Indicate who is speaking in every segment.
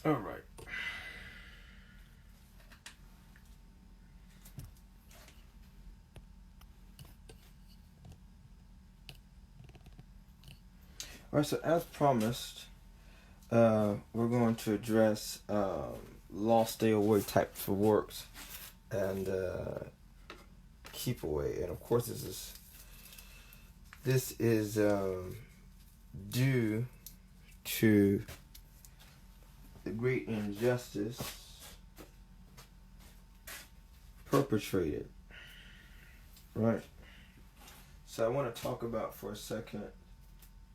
Speaker 1: All right. All right, so as promised, we're going to address lost stay away types of works and keep away. And of course, this is due to the great injustice perpetrated. Right. So I want to talk about for a second,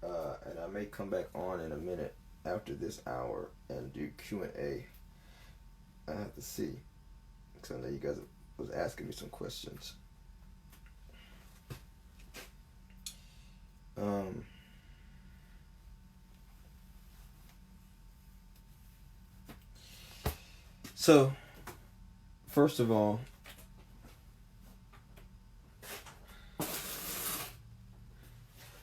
Speaker 1: and I may come back on in a minute after this hour and do Q&A. I have to see, because I know you guys was asking me some questions. So, first of all,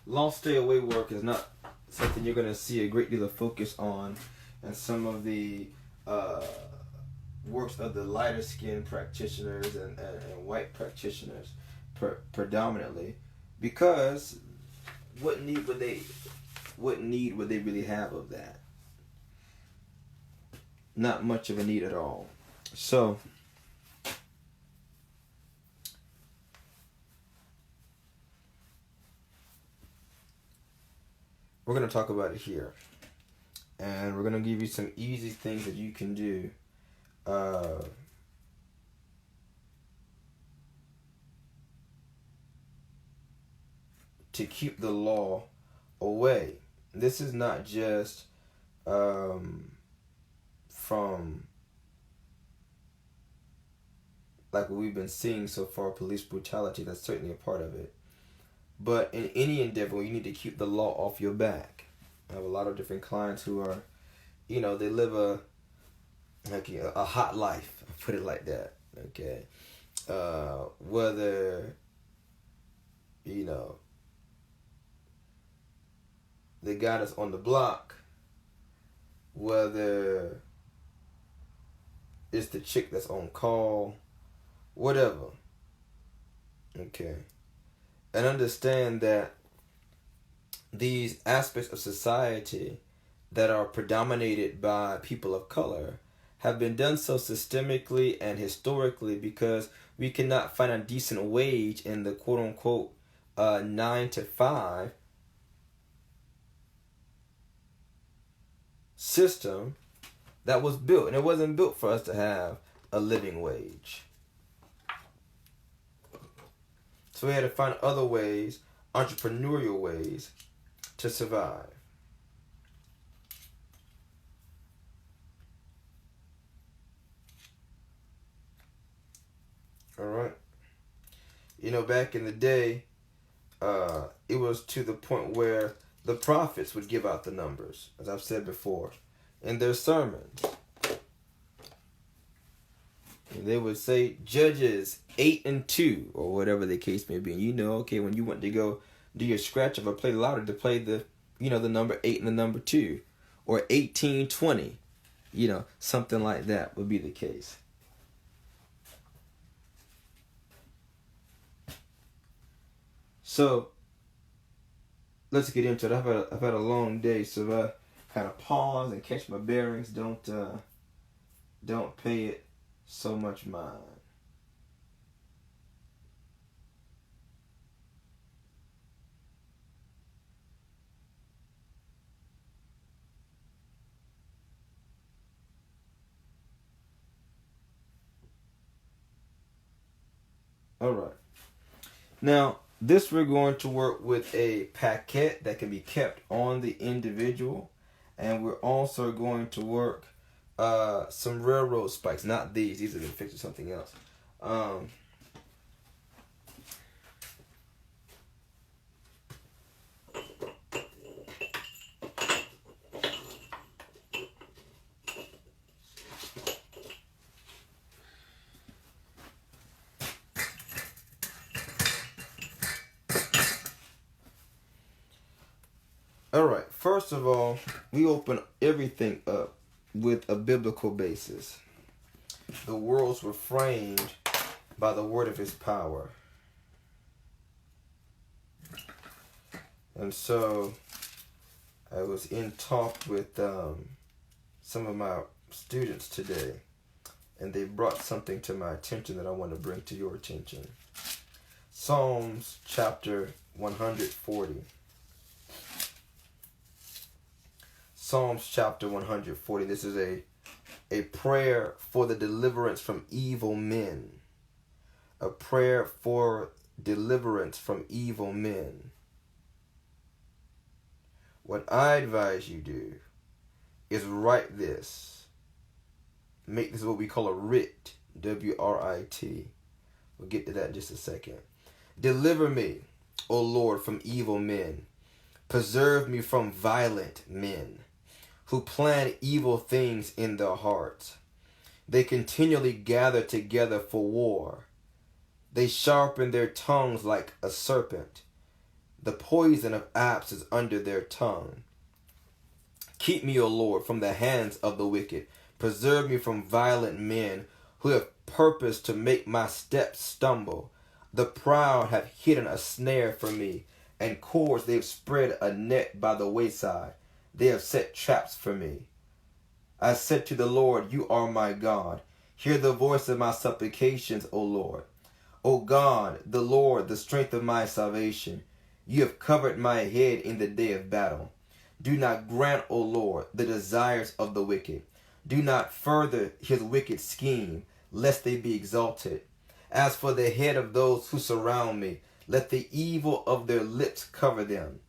Speaker 1: lost stay away work is not something you're going to see a great deal of focus on, and some of the works of the lighter skinned practitioners and white practitioners predominantly, because what need would they really have of that? Not much of a need at all. So we're going to talk about it here, and we're going to give you some easy things that you can do to keep the law away. This is not just from like what we've been seeing so far, police brutality. That's certainly a part of it. But in any endeavor, you need to keep the law off your back. I have a lot of different clients who are, they live a hot life. I'll put it like that. Okay, whether the guy that's on the block, whether it's the chick that's on call, whatever. Okay. And understand that these aspects of society that are predominated by people of color have been done so systemically and historically because we cannot find a decent wage in the quote-unquote 9 to 5 system that was built. And it wasn't built for us to have a living wage. So we had to find other ways, entrepreneurial ways, to survive. All right. Back in the day, it was to the point where the prophets would give out the numbers, as I've said before, in their sermons. They would say Judges 8 and 2, or whatever the case may be. And when you want to go do your scratch of or play louder, to play the number 8 and the number 2, or 1820, something like that would be the case. So let's get into it. I've had a long day, so I kind of pause and catch my bearings. Don't pay it so much mind. All right. Now, this we're going to work with a paquette that can be kept on the individual, and we're also going to work some railroad spikes. Not these. These have been fixed with something else. All right. First of all, we open everything up with a biblical basis. The worlds were framed by the word of his power. And so I was in talk with some of my students today, and they brought something to my attention that I want to bring to your attention. Psalms chapter 140. Psalms chapter 140. This is a prayer for the deliverance from evil men. A prayer for deliverance from evil men. What I advise you do is write this. Make this what we call a writ. W-R-I-T. We'll get to that in just a second. Deliver me, O Lord, from evil men. Preserve me from violent men who plan evil things in their hearts. They continually gather together for war. They sharpen their tongues like a serpent. The poison of apes is under their tongue. Keep me, O Lord, from the hands of the wicked. Preserve me from violent men who have purposed to make my steps stumble. The proud have hidden a snare for me, and cords they have spread a net by the wayside. They have set traps for me. I said to the Lord, you are my God. Hear the voice of my supplications, O Lord. O God, the Lord, the strength of my salvation. You have covered my head in the day of battle. Do not grant, O Lord, the desires of the wicked. Do not further his wicked scheme, lest they be exalted. As for the head of those who surround me, let the evil of their lips cover them.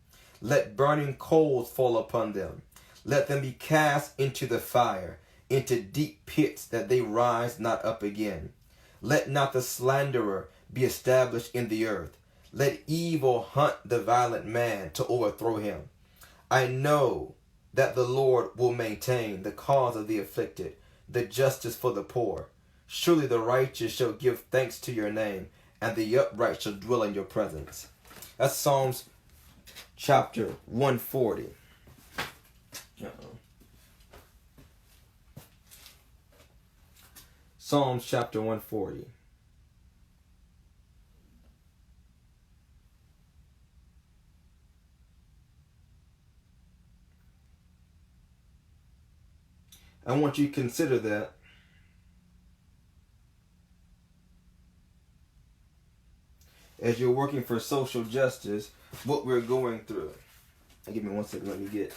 Speaker 1: Let burning coals fall upon them. Let them be cast into the fire, into deep pits, that they rise not up again. Let not the slanderer be established in the earth. Let evil hunt the violent man to overthrow him. I know that the Lord will maintain the cause of the afflicted, the justice for the poor. Surely the righteous shall give thanks to your name, and the upright shall dwell in your presence. That's Psalms chapter 140. Psalms chapter 140. I want you to consider that as you're working for social justice, what we're going through. Give me 1 second, let me get.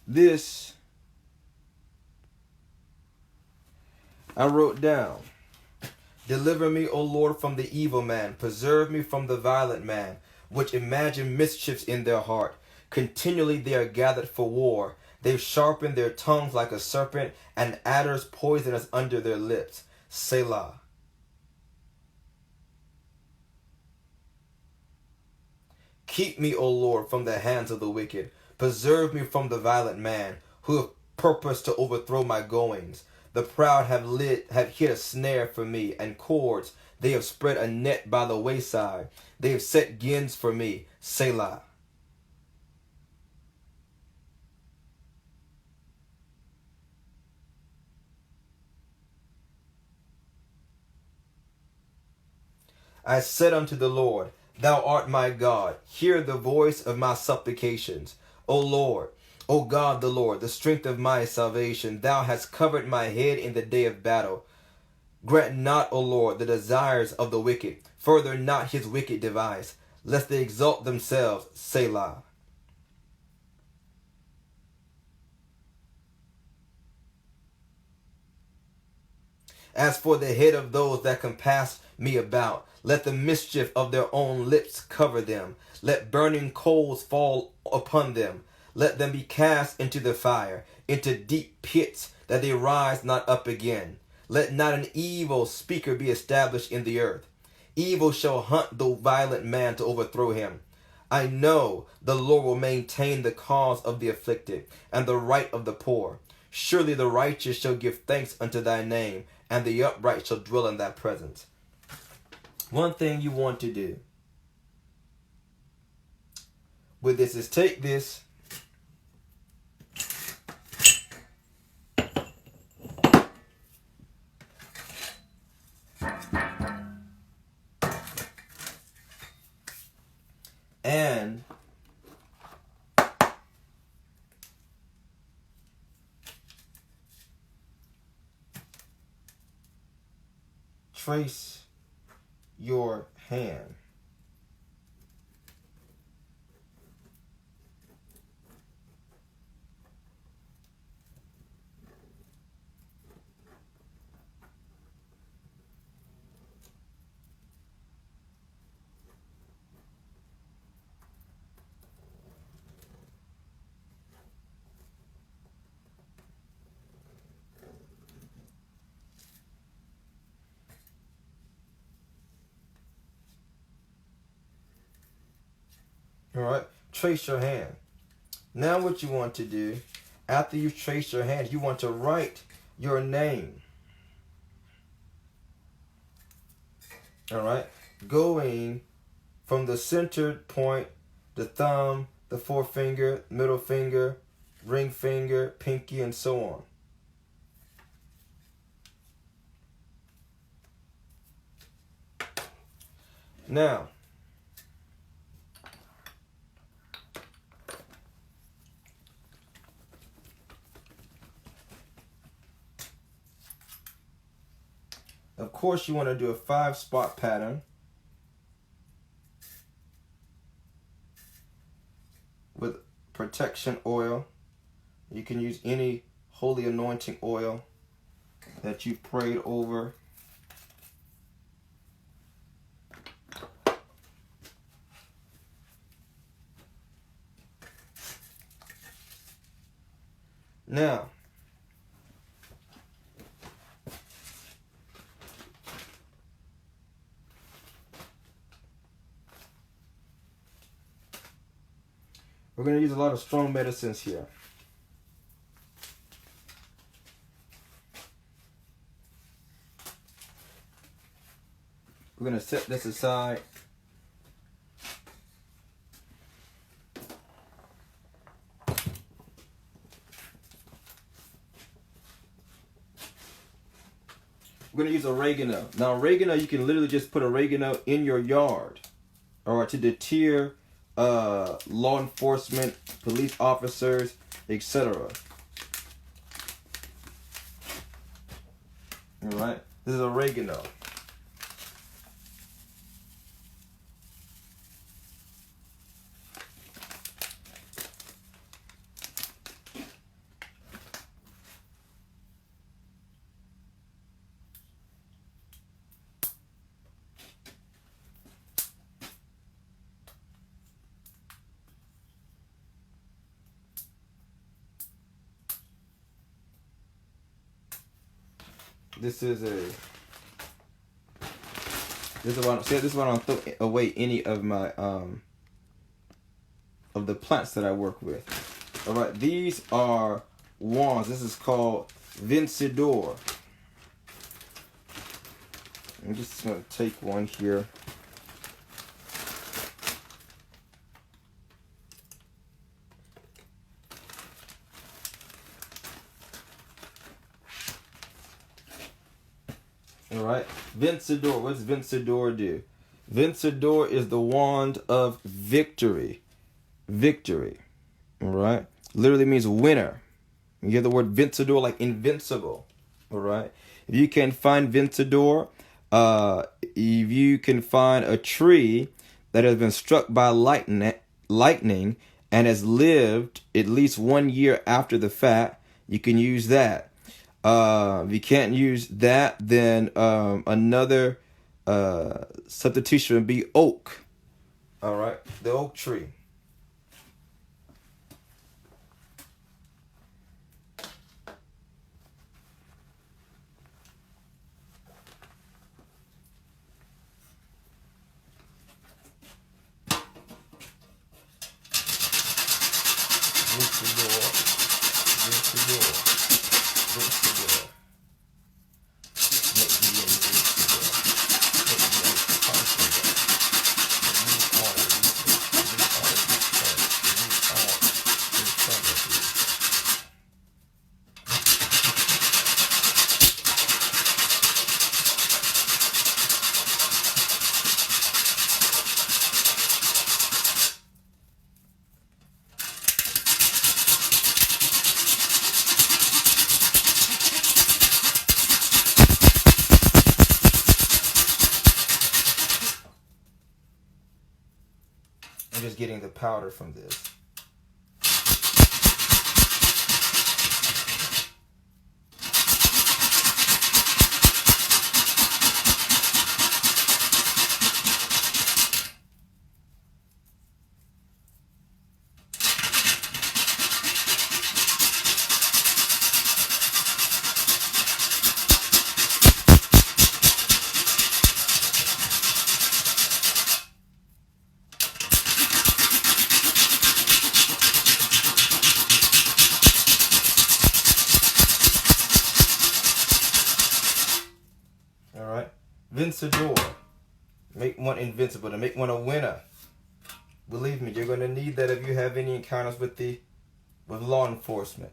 Speaker 1: This I wrote down. Deliver me, O Lord, from the evil man. Preserve me from the violent man, which imagine mischiefs in their heart. Continually they are gathered for war. They sharpen their tongues like a serpent, and adders poisonous under their lips. Selah. Keep me, O Lord, from the hands of the wicked. Preserve me from the violent man, who have purposed to overthrow my goings. The proud have hid a snare for me, and cords. They have spread a net by the wayside. They have set gins for me. Selah. I said unto the Lord, Thou art my God. Hear the voice of my supplications. O Lord, O God the Lord, the strength of my salvation, Thou hast covered my head in the day of battle. Grant not, O Lord, the desires of the wicked. Further not his wicked device, lest they exalt themselves. Selah. As for the head of those that compass me about, let the mischief of their own lips cover them. Let burning coals fall upon them. Let them be cast into the fire, into deep pits, that they rise not up again. Let not an evil speaker be established in the earth. Evil shall hunt the violent man to overthrow him. I know the Lord will maintain the cause of the afflicted and the right of the poor. Surely the righteous shall give thanks unto thy name, and the upright shall dwell in thy presence. One thing you want to do with this is take this and trace your hand. All right, trace your hand. Now what you want to do, after you've traced your hand, you want to write your name. All right, going from the centered point, the thumb, the forefinger, middle finger, ring finger, pinky, and so on. Now, of course, you want to do a 5-spot pattern with protection oil. You can use any holy anointing oil that you've prayed over. Now, we're going to use a lot of strong medicines here. We're going to set this aside. We're going to use oregano. Now, oregano, you can literally just put oregano in your yard, or to deter law enforcement, police officers, etc. All right, this is oregano. This is why I don't throw away any of my of the plants that I work with. All right, these are wands. This is called Vencedor. I'm just gonna take one here. All right, Vencedor. What does Vencedor do? Vencedor is the wand of victory. Victory. All right, literally means winner. You hear the word Vencedor, like invincible. All right. If you can find Vencedor, if you can find a tree that has been struck by lightning and has lived at least 1 year after the fact, you can use that. If you can't use that, then another substitution would be oak. All right, the oak tree. invincible. Make me invincible. Make me unconquerable. Remove all resistance. Remove all distrust. Remove all infirmity. I'm just getting the powder from this. Invincible. Make one invincible, to make one a winner. Believe me, you're going to need that if you have any encounters with law enforcement.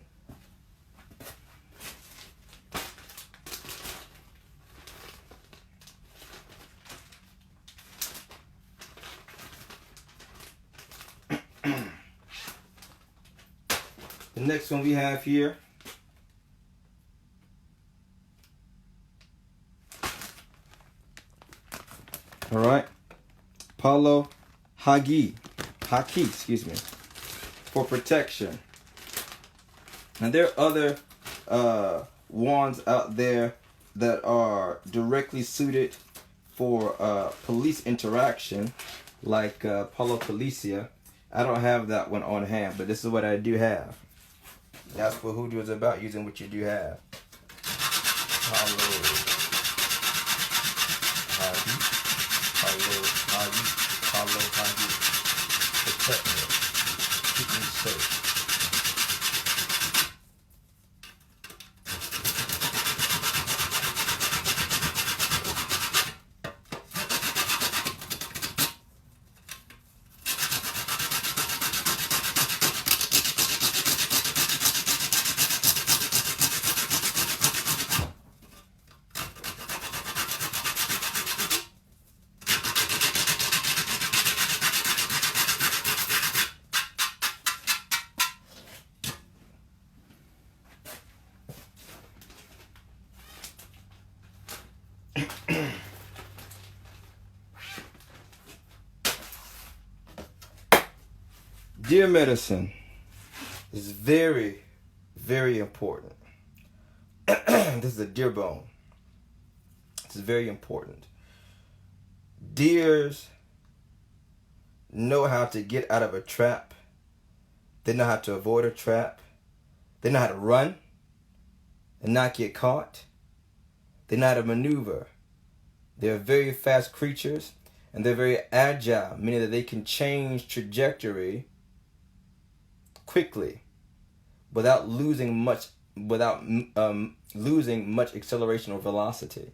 Speaker 1: The next one we have here, all right, Palo Haki, excuse me, for protection. Now there are other wands out there that are directly suited for police interaction, like Palo Policia. I don't have that one on hand, but this is what I do have. That's what hoodoo is about, using what you do have. Palo Haki. Protect me. Keep me safe. Deer medicine is very, very important. This is a deer bone. It's very important. Deers know how to get out of a trap. They know how to avoid a trap. They know how to run and not get caught. They know how to maneuver. They're very fast creatures, and they're very agile, meaning that they can change trajectory quickly without losing much acceleration or velocity.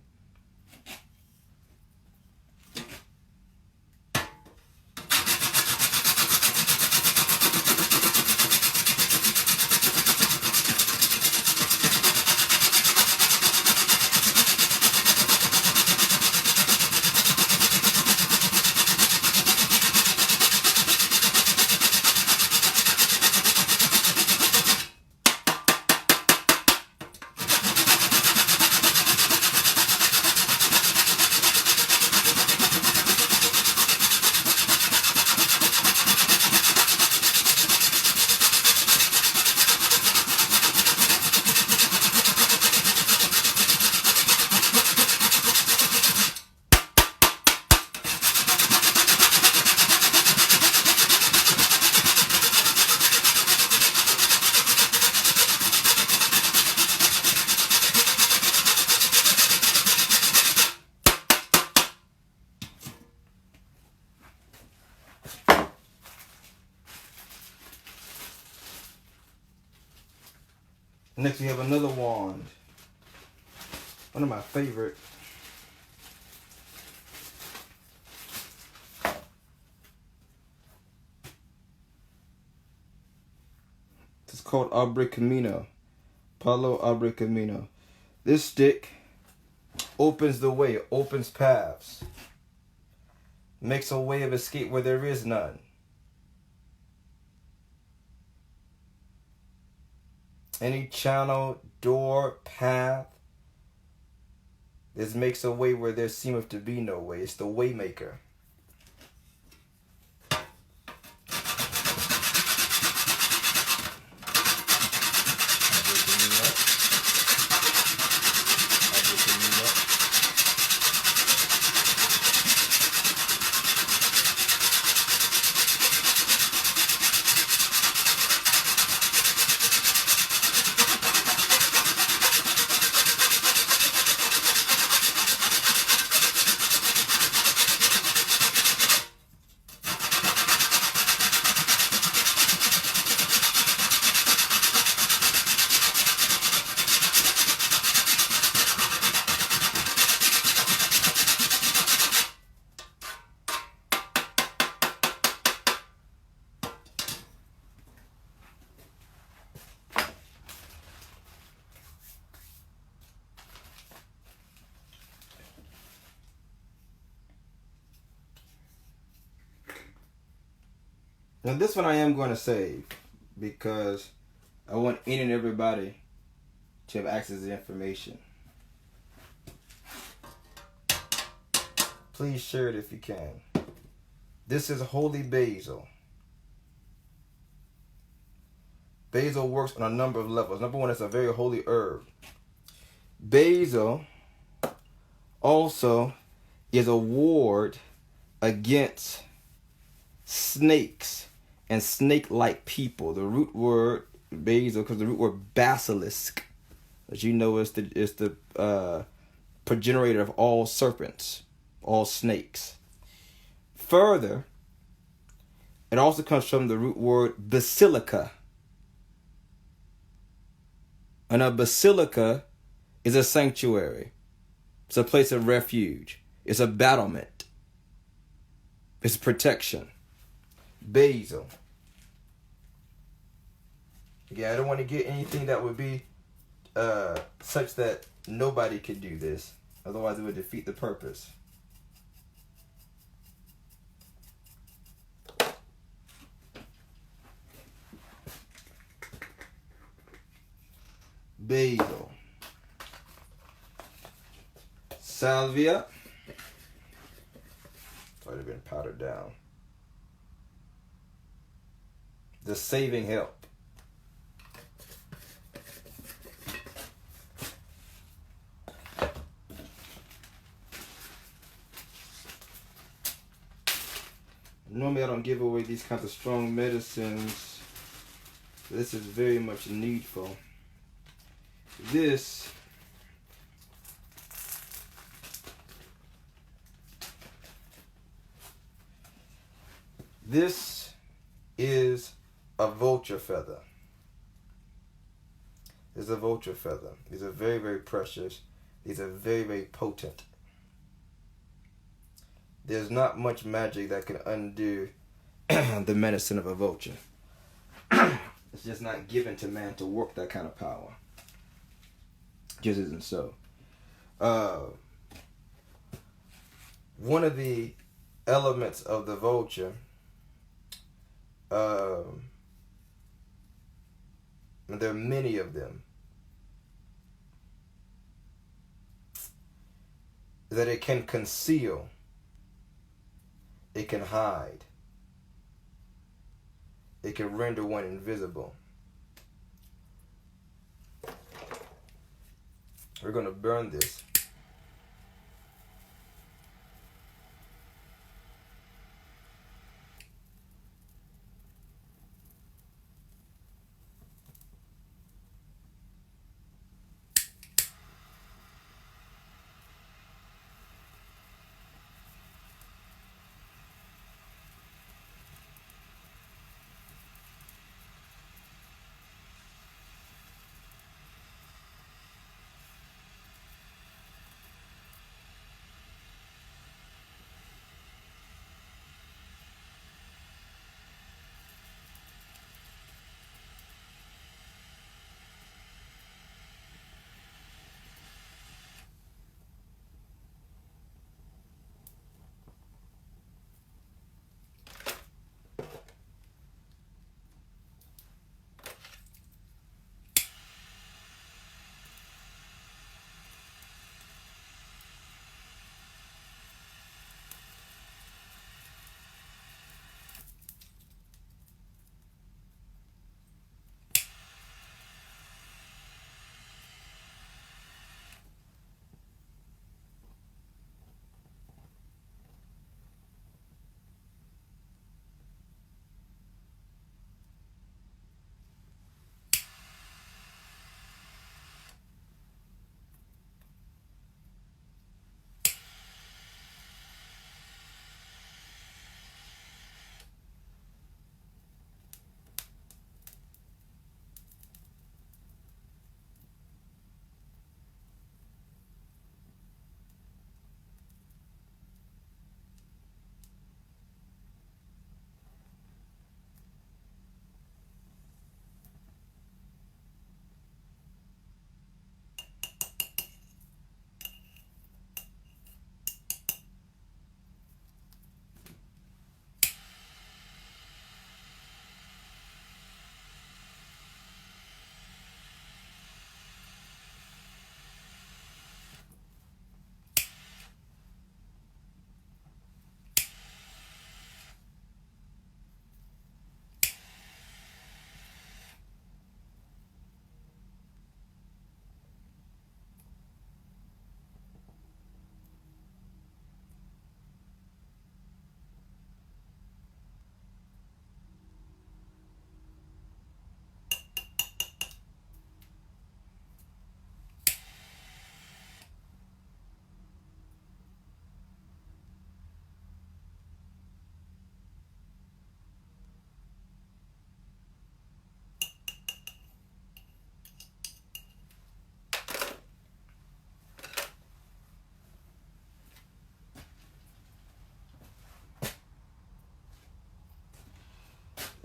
Speaker 1: Next we have another wand. One of my favorite. It's called Abre Camino. Palo Abre Camino. This stick opens the way, opens paths, makes a way of escape where there is none. Any channel, door, path, this makes a way where there seemeth to be no way. It's the way maker. Now this one I am going to save because I want any and everybody to have access to the information. Please share it if you can. This is holy basil. Basil works on a number of levels. Number one, it's a very holy herb. Basil also is a ward against snakes and snake-like people. The root word basil, because the root word basilisk, as you know, is the progenitor of all serpents, all snakes. Further, it also comes from the root word basilica. And a basilica is a sanctuary. It's a place of refuge. It's a battlement. It's protection. Basil. Yeah, I don't want to get anything that would be such that nobody could do this. Otherwise, it would defeat the purpose. Basil. Salvia. It's already been powdered down. The saving help. Normally I don't give away these kinds of strong medicines. This is very much needful. This is a vulture feather. This is a vulture feather. These are very, very precious. These are very, very potent. There's not much magic that can undo the medicine of a vulture. It's just not given to man to work that kind of power. Just isn't so. One of the elements of the vulture, and there are many of them, that it can conceal, it can hide, it can render one invisible. We're going to burn this.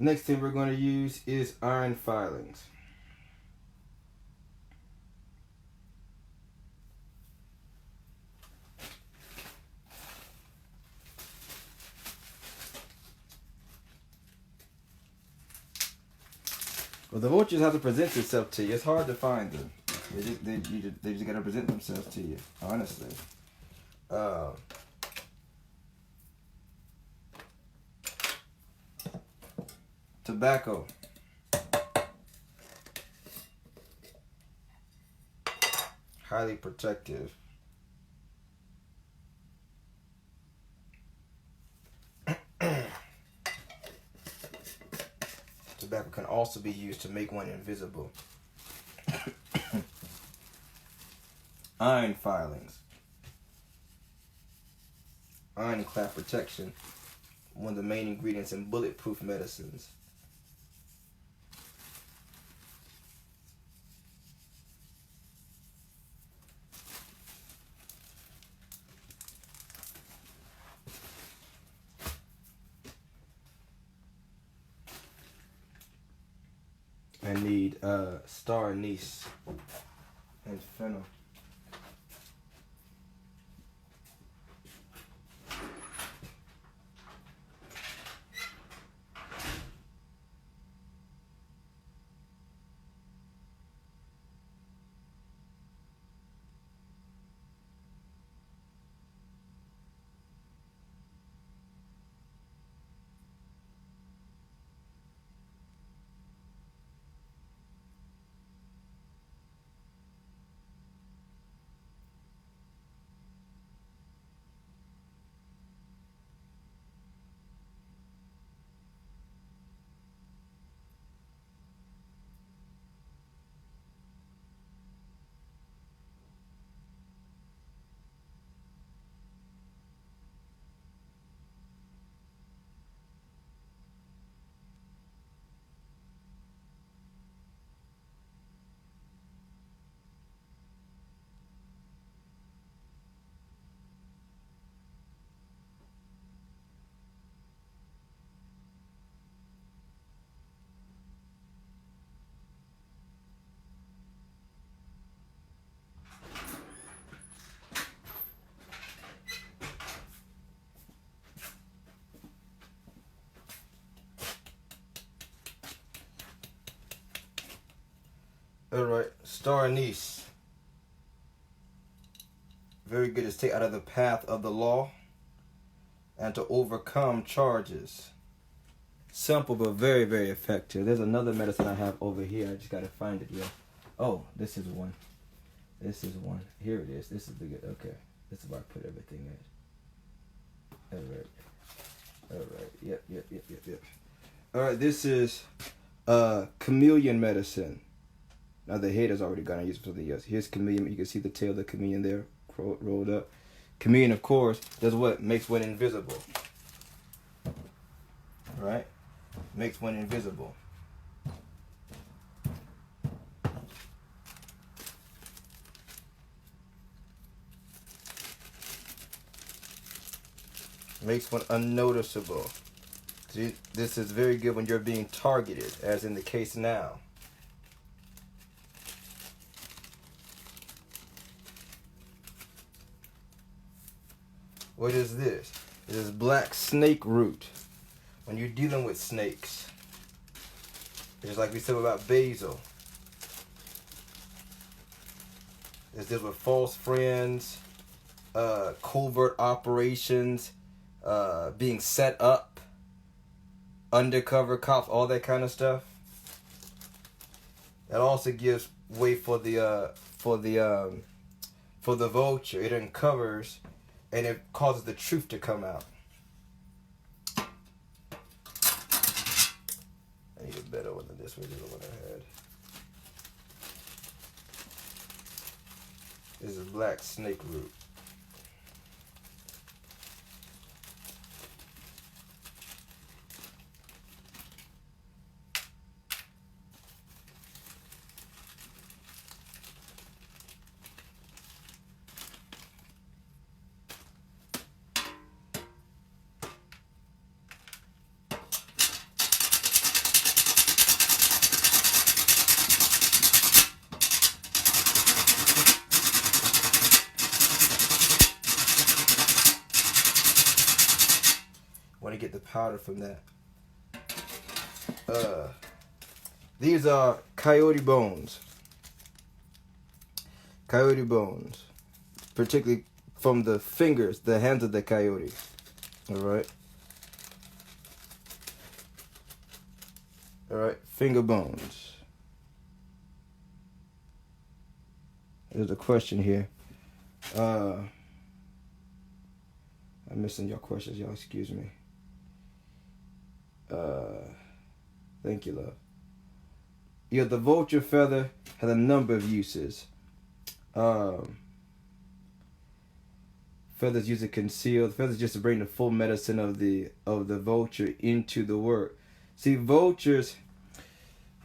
Speaker 1: The next thing we're going to use is iron filings. Well, the vultures have to present itself to you. It's hard to find them. They just got to present themselves to you, honestly. Tobacco. Highly protective. Tobacco can also be used to make one invisible. Iron filings. Ironclad protection. One of the main ingredients in bulletproof medicines. I need star anise and fennel. Alright, star anise. Very good to stay out of the path of the law and to overcome charges. Simple but very, very effective. There's another medicine I have over here. I just gotta find it here. Oh, this is one. This is one. Here it is. This is the good. Okay. This is where I put everything in. Alright. Alright. Yep. Alright, this is chameleon medicine. Now the head is already gone. I use it for something else. Here's chameleon. You can see the tail of the chameleon there rolled up. Chameleon, of course, does what? Makes one invisible. Right? Makes one invisible. Makes one unnoticeable. See, this is very good when you're being targeted, as in the case now. What is this? This is black snake root. When you're dealing with snakes, just like we said about basil. This deals with false friends, covert operations, being set up, undercover cops, all that kind of stuff. That also gives way for the vulture. It uncovers. And it causes the truth to come out. I need a better one than this one. This is the one I had. This is black snake root. want to get the powder from that. These are coyote bones. Coyote bones. Particularly from the fingers, the hands of the coyote. Alright. Alright, finger bones. There's a question here. I'm missing your questions, y'all. Excuse me. Thank you, love. Yeah, the vulture feather has a number of uses. Feathers used to conceal. Feathers just to bring the full medicine of the vulture into the work. See, vulture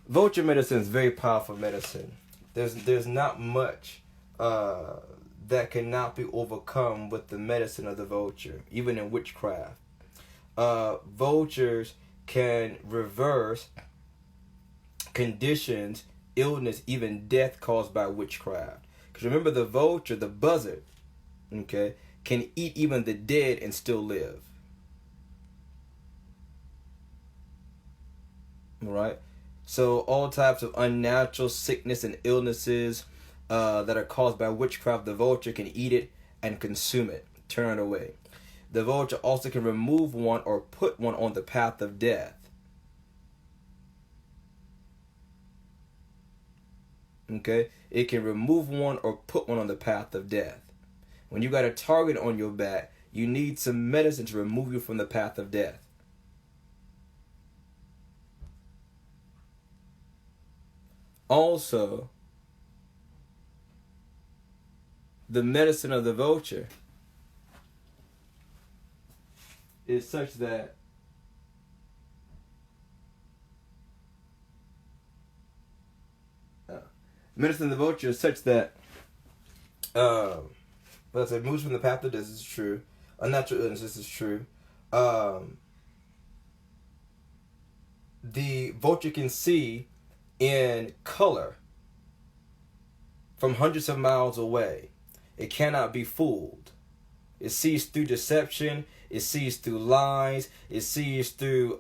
Speaker 1: medicine is very powerful medicine. There's not much that cannot be overcome with the medicine of the vulture, even in witchcraft. Vultures can reverse conditions, illness, even death caused by witchcraft. Because remember, the vulture, the buzzard, okay, can eat even the dead and still live. All right? So all types of unnatural sickness and illnesses that are caused by witchcraft, the vulture can eat it and consume it, turn it away. The vulture also can remove one or put one on the path of death. Okay? It can remove one or put one on the path of death. When you got a target on your back, you need some medicine to remove you from the path of death. Also, the medicine of the vulture is such that medicine of the vulture is such that but it moves from the path of death. This is true. Unnatural illness. This is true. The vulture can see in color from hundreds of miles away. It cannot be fooled. It sees through deception. It sees through lies. It sees through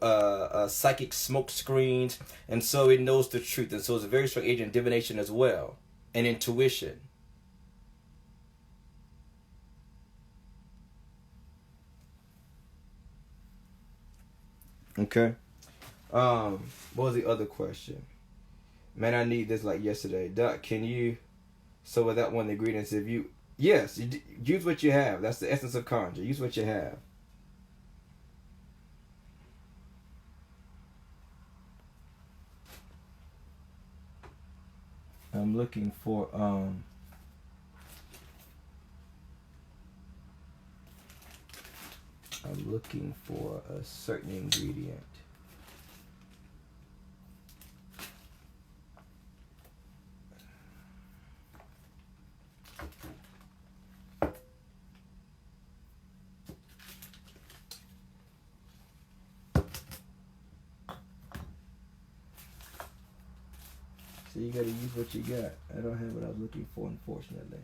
Speaker 1: psychic smoke screens. And so it knows the truth. And so it's a very strong agent of divination as well. And intuition. Okay. What was the other question? Man, I need this like yesterday. Doc, can you... So with that one, the ingredients, if you... Yes, use what you have. That's the essence of Conjure. Use what you have. I'm looking for a certain ingredient. So you gotta use what you got. I don't have what I was looking for, unfortunately.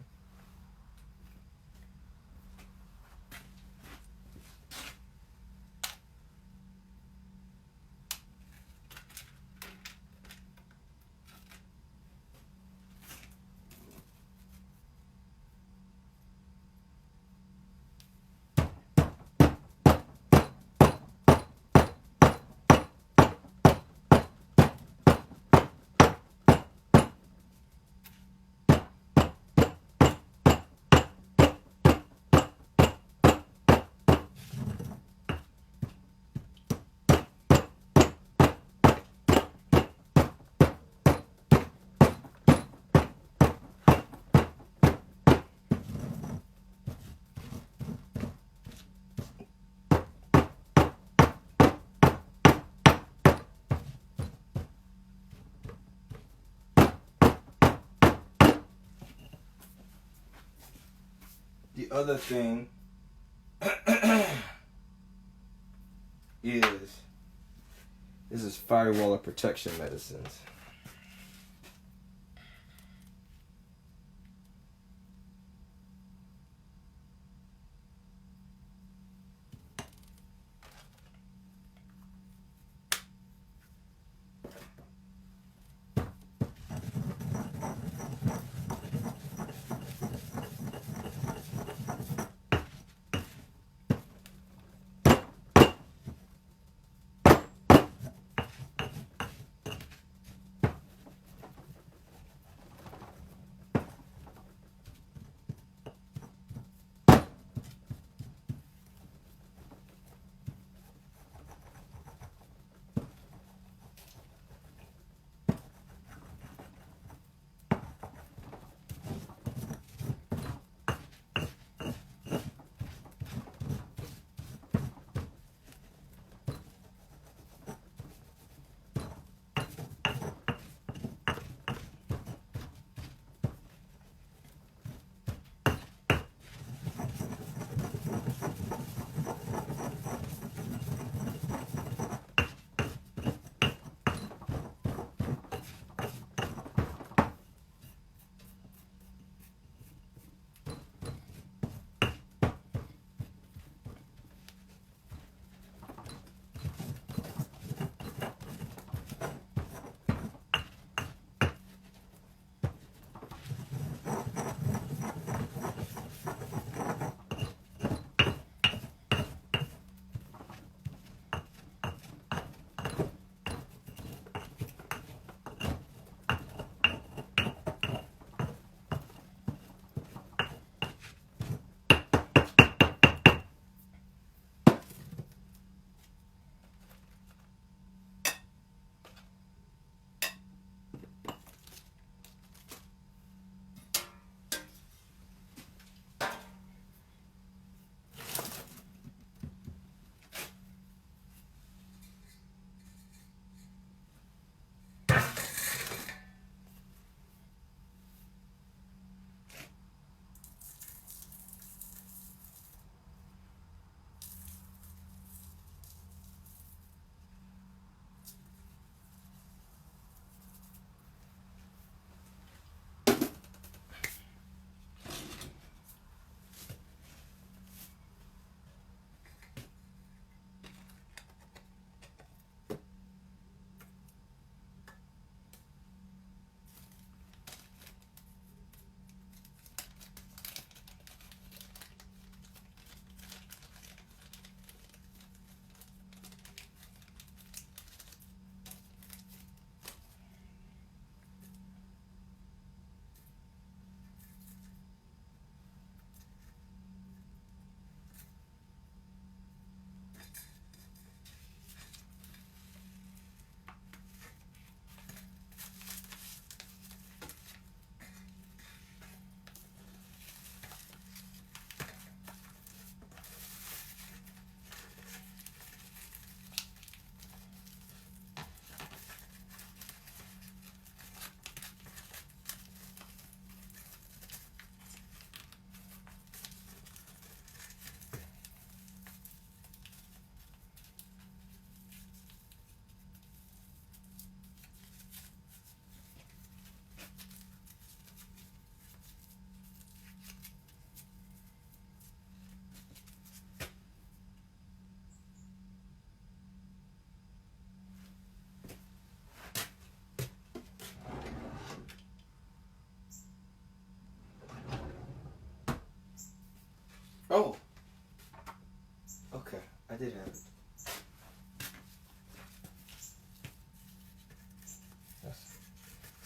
Speaker 1: The other thing is this is firewall of protection medicines.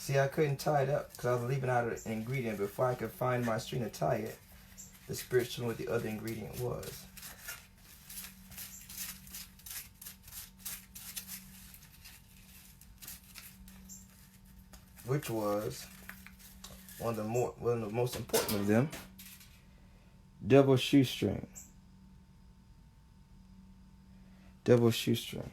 Speaker 1: See, I couldn't tie it up because I was leaving out an ingredient. Before I could find my string to tie it, the spirit showed me what the other ingredient was. Which was one of the most important of them, double shoestring. Double shoestring.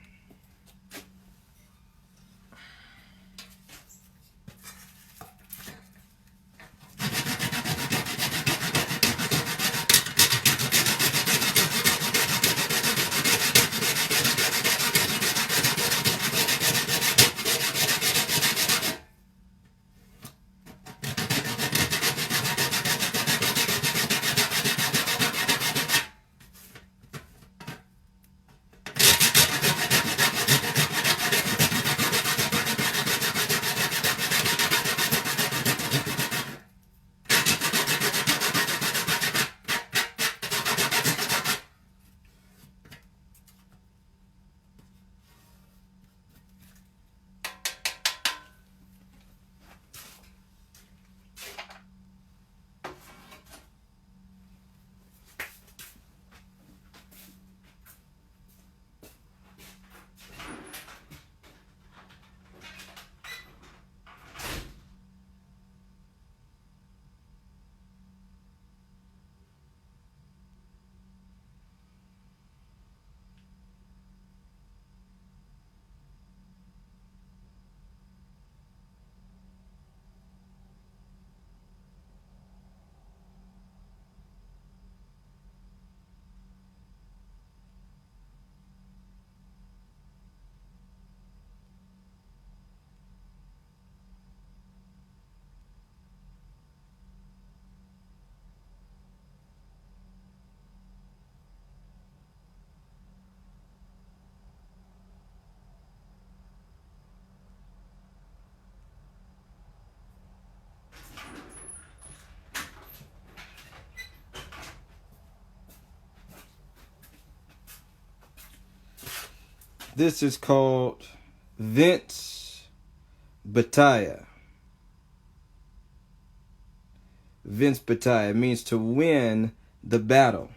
Speaker 1: This is called Vince Bataya. Vince Bataya means to win the battle.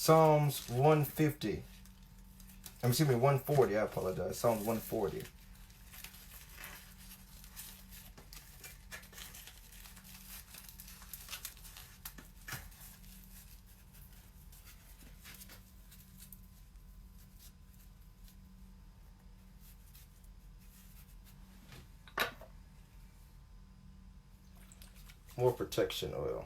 Speaker 1: Psalms 150. Excuse me, 140. I apologize. Psalms 140. More protection oil.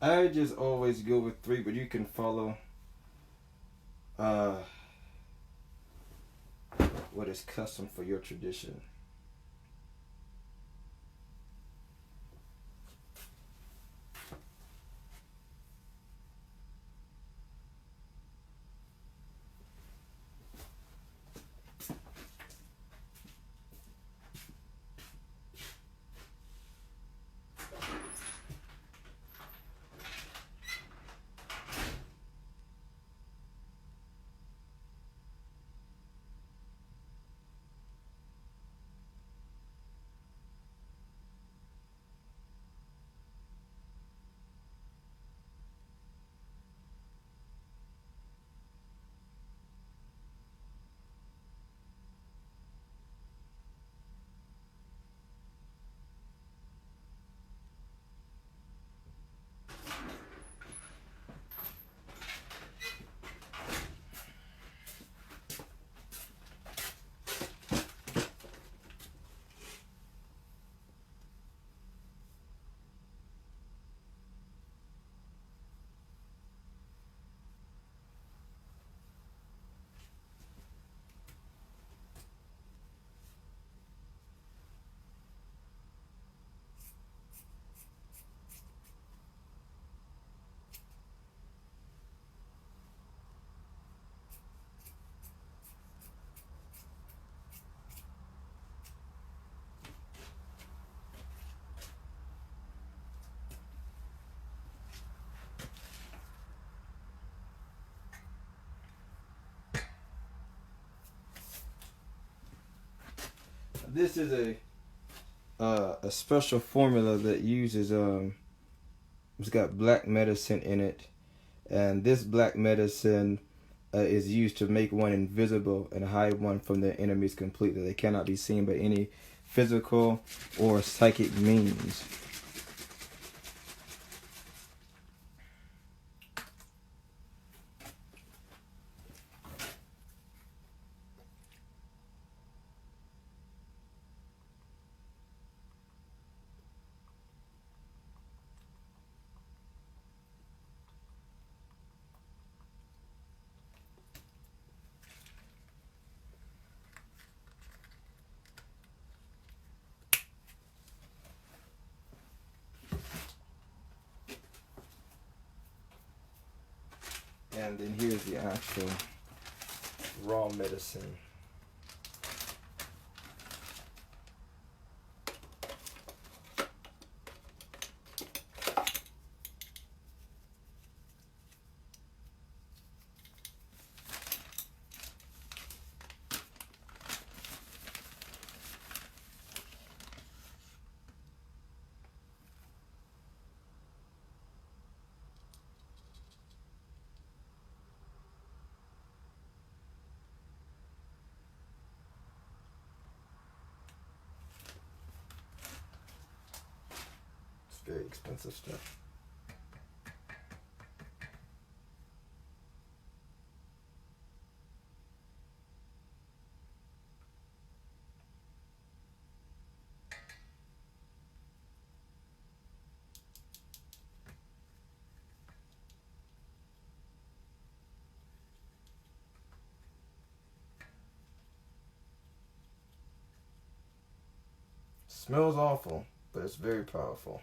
Speaker 1: I just always go with 3, but you can follow uh, what is custom for your tradition. This is a special formula that uses it's got black medicine in it, and this black medicine is used to make one invisible and hide one from their enemies completely. They cannot be seen by any physical or psychic means. And then here's the actual raw medicine. Very expensive stuff. Smells awful, but it's very powerful.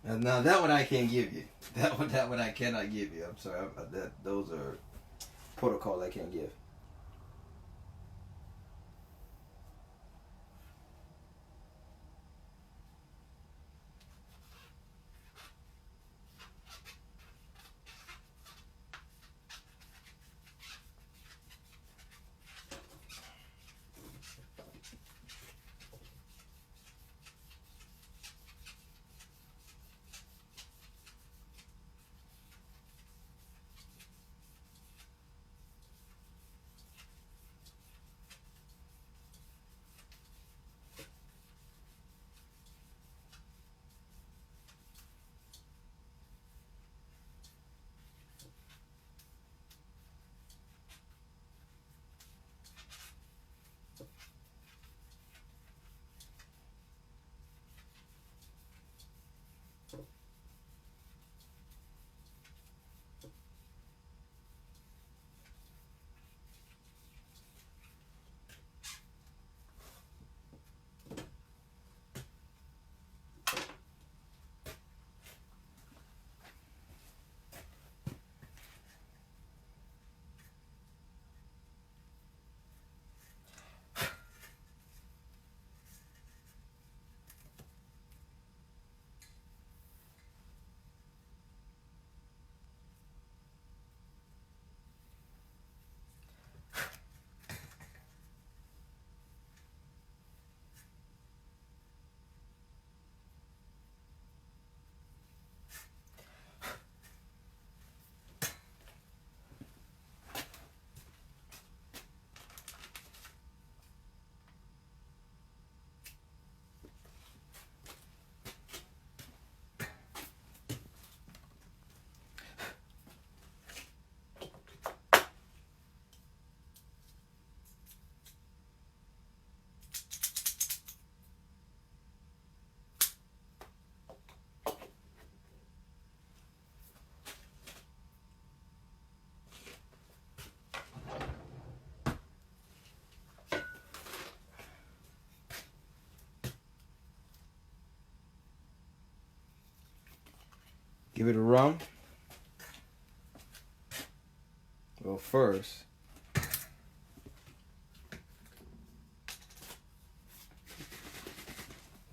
Speaker 1: Now that one I can't give you. That one I cannot give you. I'm sorry. Those are protocol I can't give. Give it a rum. Well, first,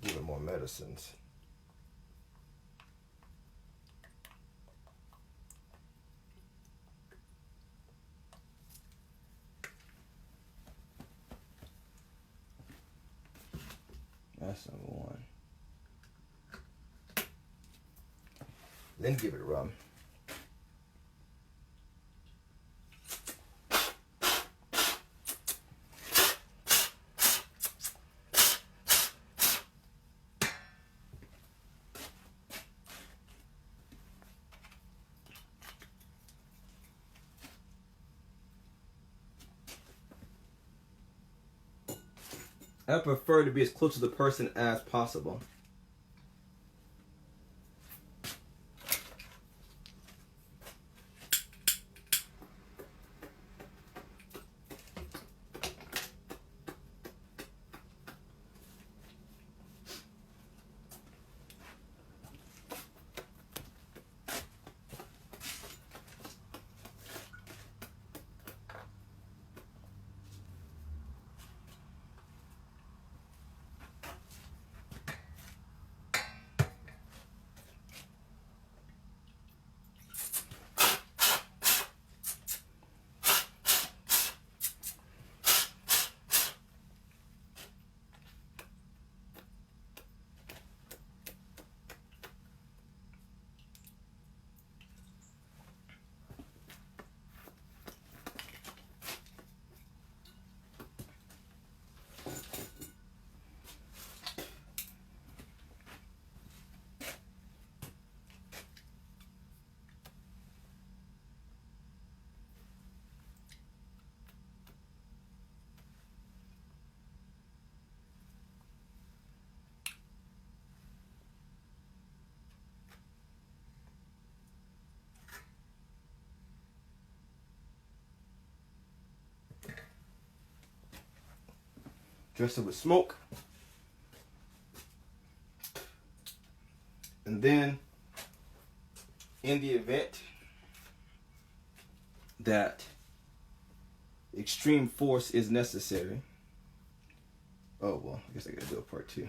Speaker 1: give it more medicines. That's number one. Then give it a rum. I prefer to be as close to the person as possible. Dress it with smoke. And then, in the event that extreme force is necessary, oh well, I guess I gotta do a part two.